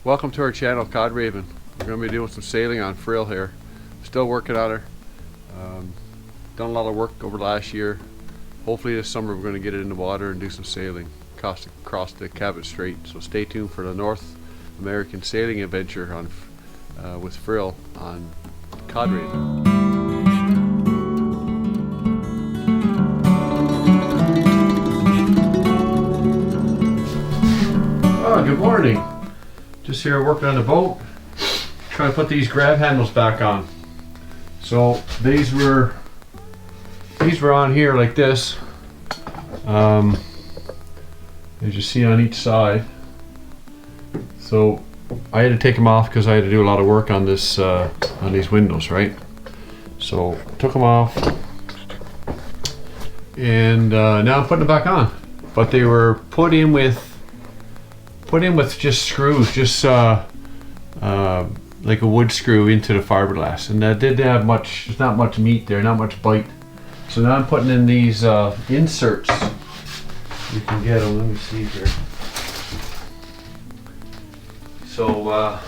Welcome to our channel, Cod Raven. We're going to be doing some sailing on Frill here. Still working on her. Done a lot of work over last year. Hopefully this summer we're going to get it in the water and do some sailing across the Cabot Strait. So stay tuned for the North American sailing adventure on with Frill on Cod Raven. Oh, good morning. Just here working on the boat, trying to put these grab handles back on. So these were on here like this, as you see on each side. So I had to take them off because I had to do a lot of work on this on these windows, right? So took them off, and now I'm putting them back on. But they were put in with just screws, just like a wood screw into the fiberglass, and that didn't have much. There's not much meat there, not much bite. So now I'm putting in these inserts. You can get them. Let me see here. So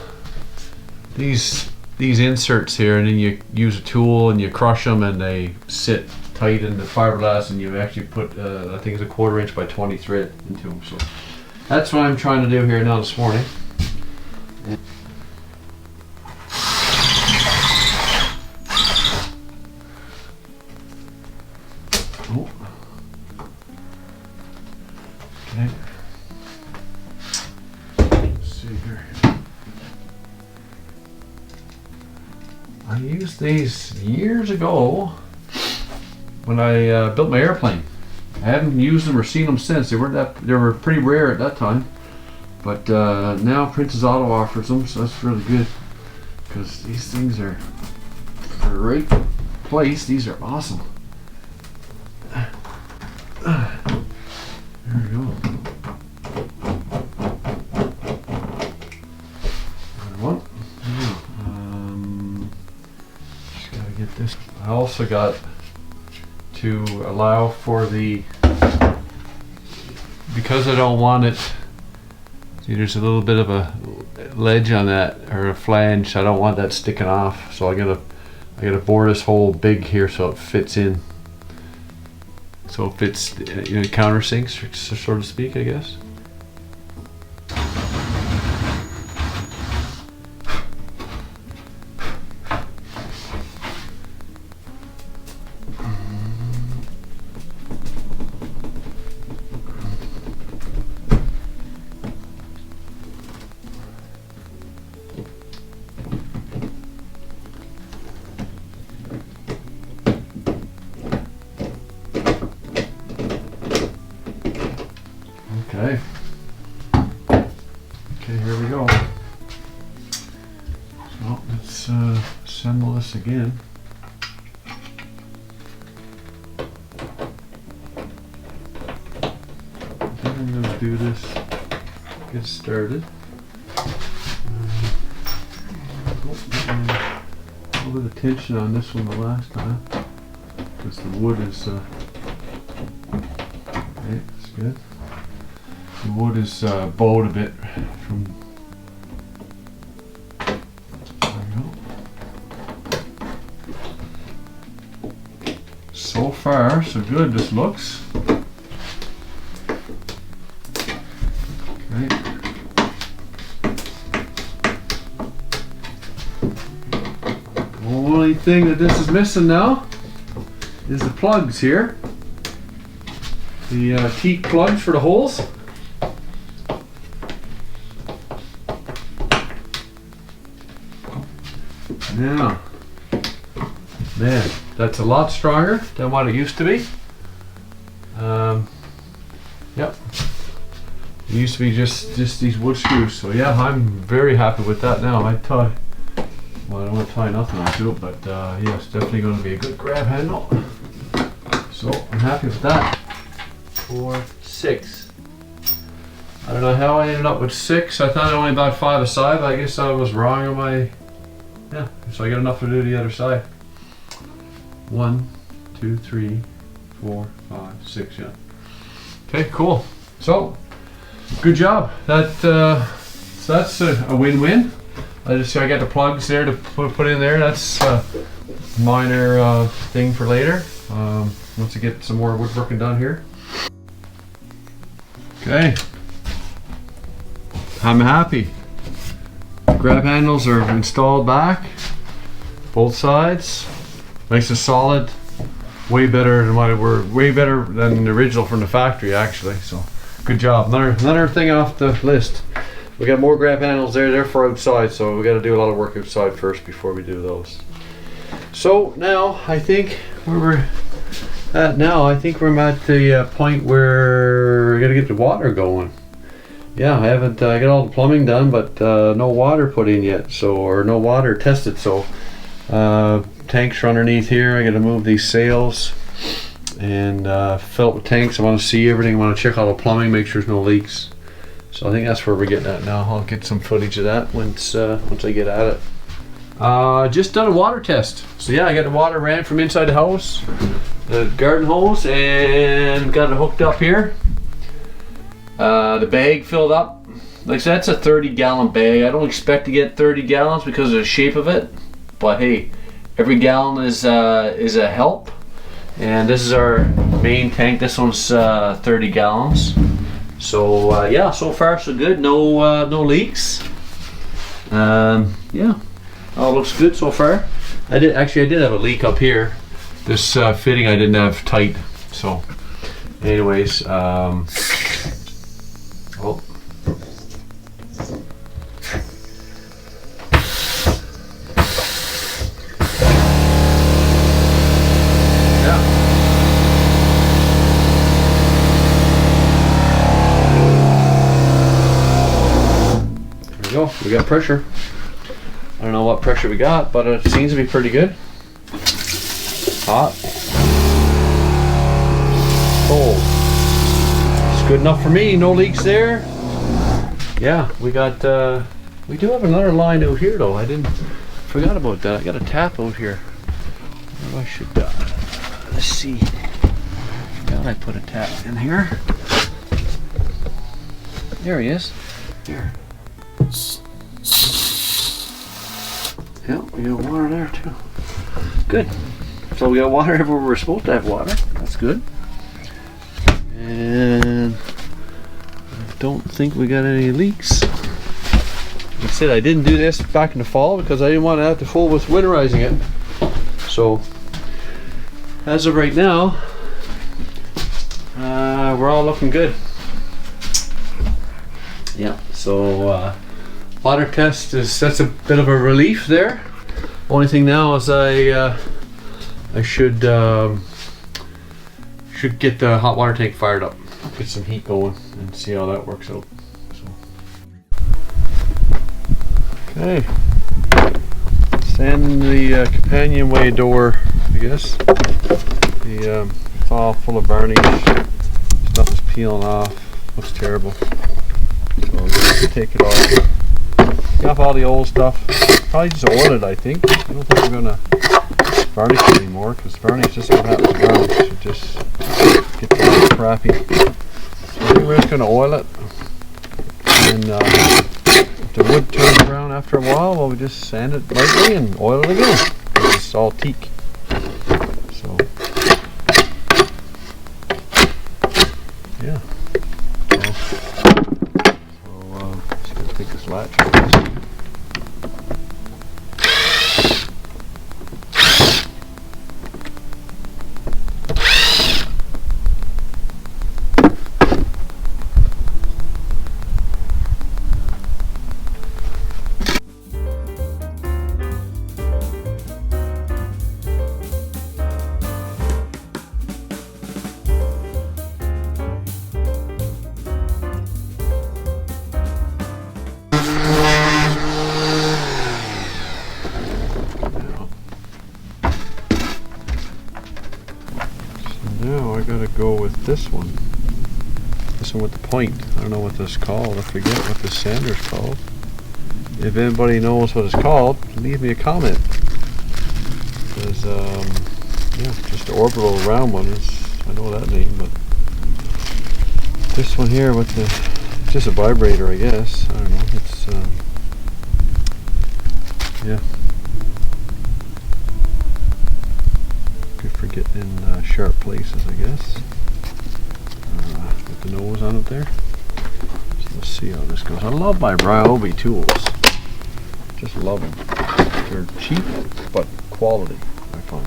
these inserts here, and then you use a tool and you crush them, and they sit tight in the fiberglass, and you actually put I think it's a 1/4 inch by 20 thread into them. So that's what I'm trying to do here now this morning. Oh. Okay. Let's see here. I used these years ago when I built my airplane. I haven't used them or seen them since. They were pretty rare at that time, but now Princess Auto offers them, so that's really good because these things are the right place. These are awesome. There we go. One. Just gotta get this. I also got to allow for because I don't want it. See, there's a little bit of a ledge on that, or a flange. I don't want that sticking off, so I gotta bore this hole big here so it fits in. So it fits, countersinks, so to speak, I guess. Okay, here we go. So let's assemble this again. I think I'm going to do this, get started. A little bit of tension on this one the last time, because the wood is, okay, that's good. The wood is bowed a bit from. There we go. So far, so good. This looks. Okay. The only thing that this is missing now is the plugs here. The teak plugs for the holes. Now, man, that's a lot stronger than what it used to be. Yep, it used to be just these wood screws. So yeah, I'm very happy with that now. I don't want to tie nothing onto it, but yeah, it's definitely going to be a good grab handle. So I'm happy with that. 4, 6. I don't know how I ended up with 6. I thought only about 5 a side, but I guess I was wrong on my. Yeah, so I got enough to do the other side. 1, 2, 3, 4, 5, 6, yeah. Okay, cool. So, good job. That So that's a win-win. I got the plugs there to put in there. That's a minor thing for later. Once I get some more woodworking done here. Okay. I'm happy. Grab handles are installed back, both sides. Nice and solid. Way better than way better than the original from the factory actually. So good job. Another thing off the list. We got more grab handles there. They're for outside, so we got to do a lot of work outside first before we do those. So now I think where we're at now, I think we're at the point where we're gonna get the water going. Yeah, I haven't got all the plumbing done, but no water put in yet, so or no water tested. So tanks are underneath here. I got to move these sails and fill up with tanks. I want to see everything. I want to check all the plumbing, make sure there's no leaks. So I think that's where we're getting at now. I'll get some footage of that once I get at it. Just done a water test. So yeah, I got the water ran from inside the house, the garden hose, and got it hooked up here. The bag filled up. Like I said, it's a 30-gallon bag. I don't expect to get 30 gallons because of the shape of it, but hey, every gallon is a help. And this is our main tank. This one's 30 gallons. So yeah, so far so good. No leaks. Yeah, all looks good so far. I did have a leak up here. This fitting I didn't have tight. So, anyways, oh. We got pressure. I don't know what pressure we got, but it seems to be pretty good. Hot. Cold. It's good enough for me. No leaks there. Yeah, we got. We do have another line out here though. Forgot about that. I got a tap out here. Where I should. Let's see. Forgot I put a tap in here. There he is. Here. Yeah, we got water there too. Good. So we got water everywhere we're supposed to have water. That's good. And I don't think we got any leaks. Like I said, I didn't do this back in the fall because I didn't want to have to fool with winterizing it. So as of right now, we're all looking good. Yeah. So water test that's a bit of a relief there. Only thing now is I should get the hot water tank fired up, get some heat going, and see how that works out. So. Okay, sanding the companionway door. I guess it's all full of varnish. Stuff is peeling off. Looks terrible. So just take it off. Get off all the old stuff. Probably just oil it, I think. I don't think we're gonna varnish it anymore because varnish just what happens to varnish. It just gets all crappy. So I think we're just gonna oil it. And if the wood turns brown after a while, well, we just sand it lightly and oil it again. It's all teak. So yeah. Just gonna take this latch off. Now I gotta go with this one. This one with the point. I don't know what this is called. I forget what this sander's called. If anybody knows what it's called, leave me a comment. Because yeah, just the orbital round one is, I know that name, but this one here with the, it's just a vibrator, I guess. I don't know. It's yeah, good for getting in sharp places, I guess. With the nose on it there. So let's see how this goes. I love my Ryobi tools. Just love them. They're cheap, but quality, I find.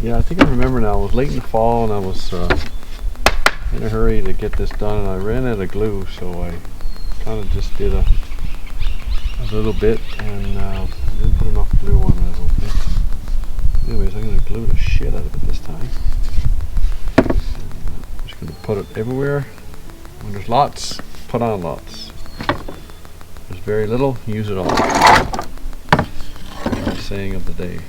Yeah, I think I remember now. It was late in the fall and I was in a hurry to get this done, and I ran out of glue, so I kind of just did a little bit and didn't put enough glue on it, I don't think. Anyways, I'm going to glue the shit out of it this time. I'm just going to put it everywhere. When there's lots, put on lots. There's very little, use it all. The saying of the day.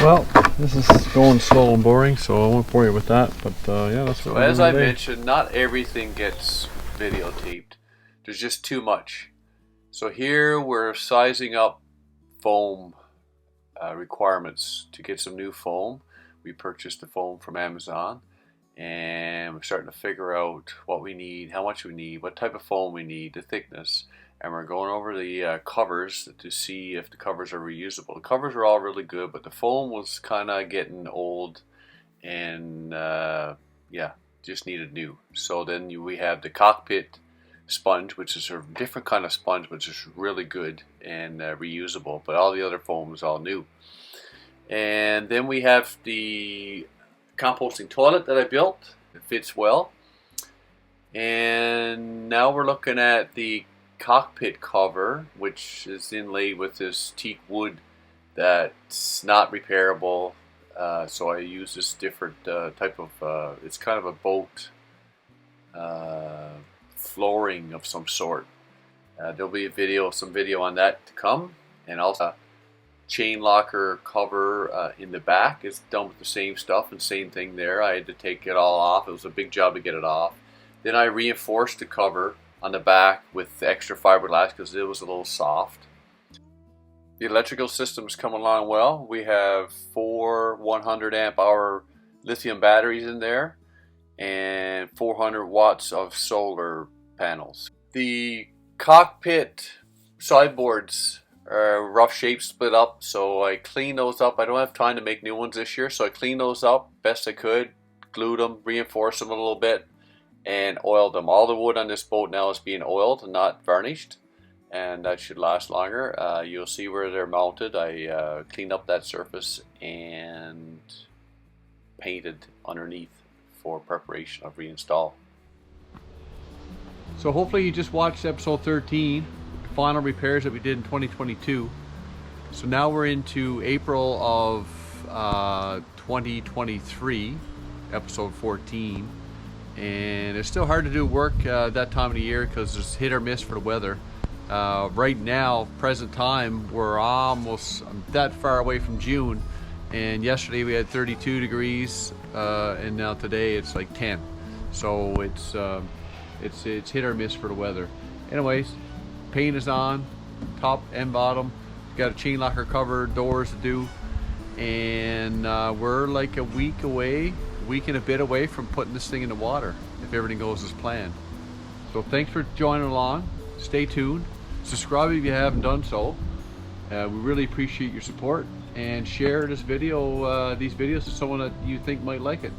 Well, this is going slow and boring, so I won't bore you with that, but yeah, that's what So as I mentioned, not everything gets videotaped. There's just too much. So here we're sizing up foam requirements to get some new foam. We purchased the foam from Amazon, and we're starting to figure out what we need, how much we need, what type of foam we need, the thickness. And we're going over the covers to see if the covers are reusable. The covers are all really good, but the foam was kind of getting old, and yeah, just needed new. So then we have the cockpit sponge, which is a different kind of sponge, which is really good and reusable, but all the other foam is all new. And then we have the composting toilet that I built. It fits well. And now we're looking at the cockpit cover, which is inlaid with this teak wood that's not repairable. So I use this different type of, it's kind of a boat flooring of some sort. There'll be some video on that to come. And also chain locker cover in the back is done with the same stuff, and same thing there. I had to take it all off. It was a big job to get it off. Then I reinforced the cover on the back with the extra fiberglass because it was a little soft. The electrical system's coming along well. We have 4 100 amp hour lithium batteries in there and 400 watts of solar panels. The cockpit sideboards are rough shape, split up, so I cleaned those up. I don't have time to make new ones this year, so I cleaned those up best I could, glued them, reinforced them a little bit, and oiled them. All the wood on this boat now is being oiled and not varnished, and that should last longer. You'll see where they're mounted. I cleaned up that surface and painted underneath for preparation of reinstall. So hopefully you just watched episode 13, the final repairs that we did in 2022. So now we're into April of 2023, episode 14. And it's still hard to do work that time of the year because it's hit or miss for the weather. Right now, present time, we're almost that far away from June, and yesterday we had 32 degrees, and now today it's like 10. So it's hit or miss for the weather. Anyways, paint is on, top and bottom. Got a chain locker cover, doors to do, and we're like a week and a bit away from putting this thing in the water if everything goes as planned. So thanks for joining along. Stay tuned. Subscribe if you haven't done so. We really appreciate your support, and share this video, these videos to someone that you think might like it.